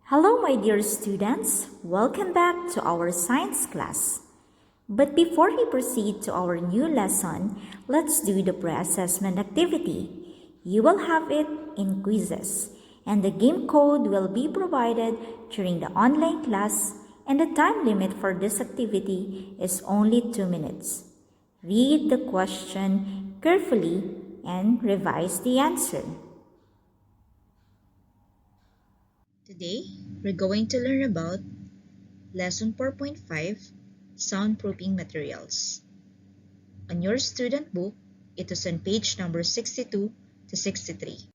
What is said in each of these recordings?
Hello, my dear students. Welcome back to our science class. But before we proceed to our new lesson, let's do the pre-assessment activity. You will have it in quizzes, and the game code will be provided during the online class, and the time limit for this activity is only 2 minutes. Read the question carefully and revise the answer. Today, we're going to learn about Lesson 4.5, Soundproofing Materials. On your student book, it is on page number 62 to 63.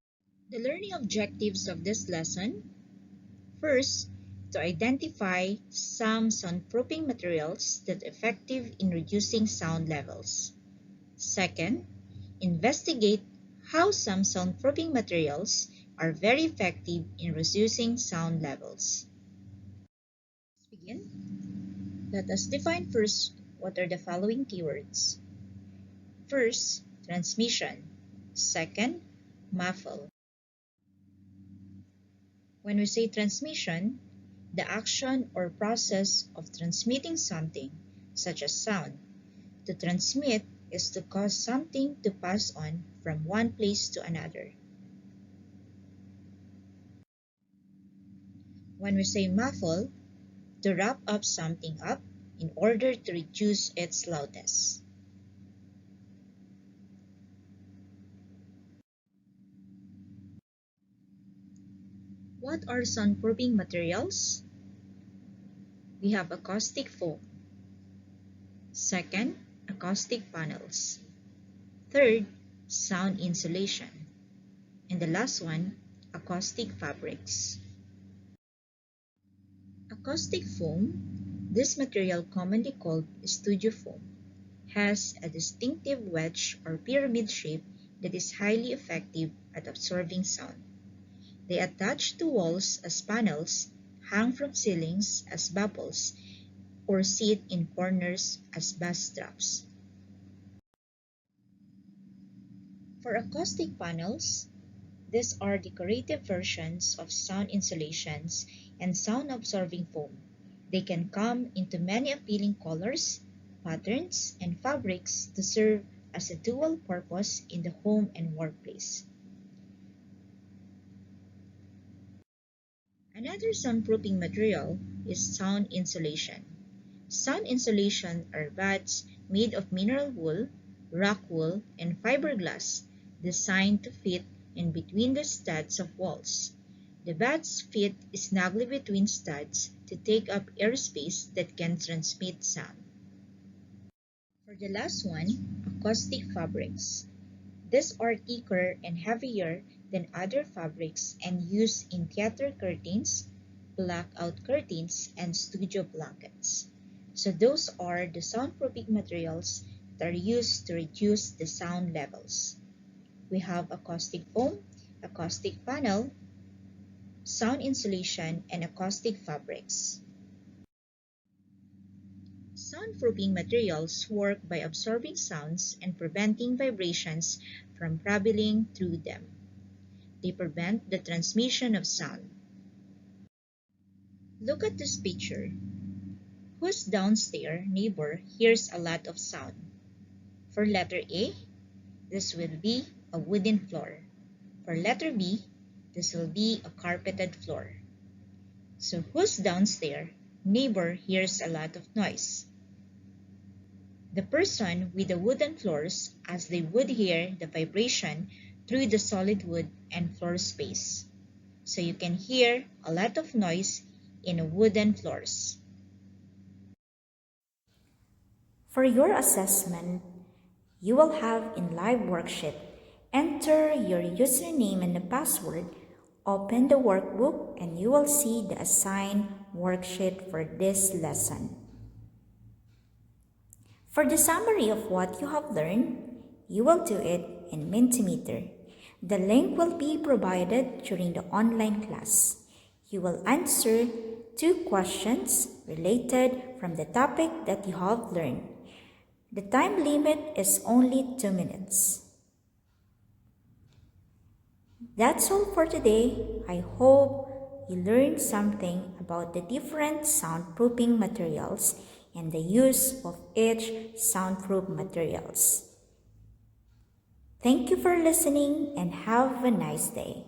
The learning objectives of this lesson: first, to identify some soundproofing materials that are effective in reducing sound levels. Second, investigate how some soundproofing materials are very effective in reducing sound levels. Let's begin. Let us define first what are the following keywords. First, transmission. Second, muffle. When we say transmission, the action or process of transmitting something, such as sound. To transmit is to cause something to pass on from one place to another. When we say muffle, to wrap up something up in order to reduce its loudness. What are soundproofing materials? We have acoustic foam. Second, acoustic panels. Third, sound insulation. And the last one, acoustic fabrics. Acoustic foam, this material commonly called studio foam, has a distinctive wedge or pyramid shape that is highly effective at absorbing sound. They attach to walls as panels, hang from ceilings as bubbles, or sit in corners as bass straps. For acoustic panels, these are decorative versions of sound insulations and sound-absorbing foam. They can come into many appealing colors, patterns, and fabrics to serve as a dual purpose in the home and workplace. Another soundproofing material is sound insulation. Sound insulation are bats made of mineral wool, rock wool, and fiberglass designed to fit in between the studs of walls. The bats fit snugly between studs to take up airspace that can transmit sound. For the last one, acoustic fabrics. These are thicker and heavier than other fabrics and used in theater curtains, blackout curtains, and studio blankets. So those are the soundproofing materials that are used to reduce the sound levels. We have acoustic foam, acoustic panel, sound insulation, and acoustic fabrics. Soundproofing materials work by absorbing sounds and preventing vibrations from traveling through them. They prevent the transmission of sound. Look at this picture. Whose downstairs neighbor hears a lot of sound? For letter A, this will be a wooden floor. For letter B, this will be a carpeted floor. So whose downstairs neighbor hears a lot of noise? The person with the wooden floors, as they would hear the vibration through the solid wood and floor space. So you can hear a lot of noise in wooden floors. For your assessment, you will have in live worksheet, enter your username and the password, open the workbook, and you will see the assigned worksheet for this lesson. For the summary of what you have learned, you will do it in Mentimeter. The link will be provided during the online class. You will answer 2 questions related from the topic that you have learned. The time limit is only 2 minutes. That's all for today. I hope you learned something about the different soundproofing materials and the use of each soundproof materials. Thank you for listening and have a nice day.